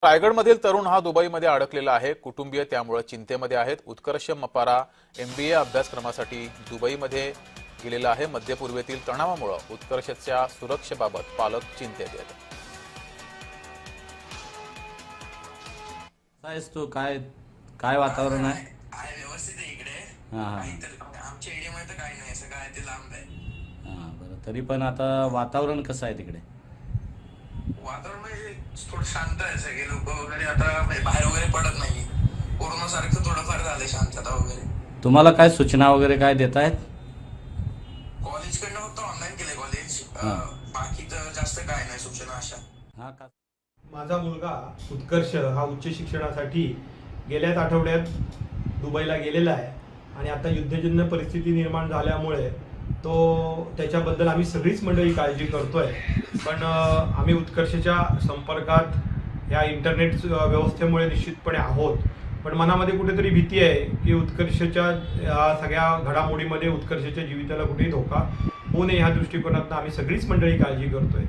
रायगडमधील तरुण हा दुबईमध्ये अडकलेला आहे. कुटुंबीय त्यामुळे चिंतेमध्ये आहेत. उत्कर्ष मपारा MBA अभ्यासक्रमासाठी दुबईमध्ये गेलेला आहे. मध्यपूर्वेतील तणावामुळे उत्कर्षच्या सुरक्षेबाबत पालक चिंतेत आहेत. तू काय काय वातावरण आहे? आहे व्यवस्थित आहे इकडे. हां हां काही तर आमच्या एरियामध्ये तर काही नाही, सगळं आहे ते लांब आहे. हां बरं, तरी पण आता वातावरण कसं आहे तिकडे? वातावरण म्हणजे थोडं शांत आहे. सगळे लोक वगैरे आता म्हणजे बाहेर वगैरे पडत नाही. कोरोना सारखं थोडंफार झालंय शांतता वगैरे. तुम्हाला काय सूचना वगैरे काय देत आहेत? कॉलेजकडनं फक्त ऑनलाईन केलंय कॉलेज. हां. बाकी तर जास्त काय नाही सूचना अशा. हां का? माझा मुलगा उत्कर्ष हा उच्च शिक्षणासाठी गेल्याच आठवड्यात दुबईला गेलेला आहे आणि आता युद्धजन्य परिस्थिती निर्माण झाल्यामुळे त्याच्याबद्दल आम्ही सगळीच मंडळी काळजी करतोय. पण आम्ही उत्कर्षच्या संपर्कात या इंटरनेट व्यवस्थेमुळे निश्चितपणे आहोत. पण मनामध्ये कुठेतरी भीती आहे की उत्कर्षच्या सगळ्या घडामोडीमध्ये उत्कर्षच्या जीविताला कुठेही धोका होऊ नये ह्या दृष्टिकोनातून आम्ही सगळीच मंडळी काळजी करतोय.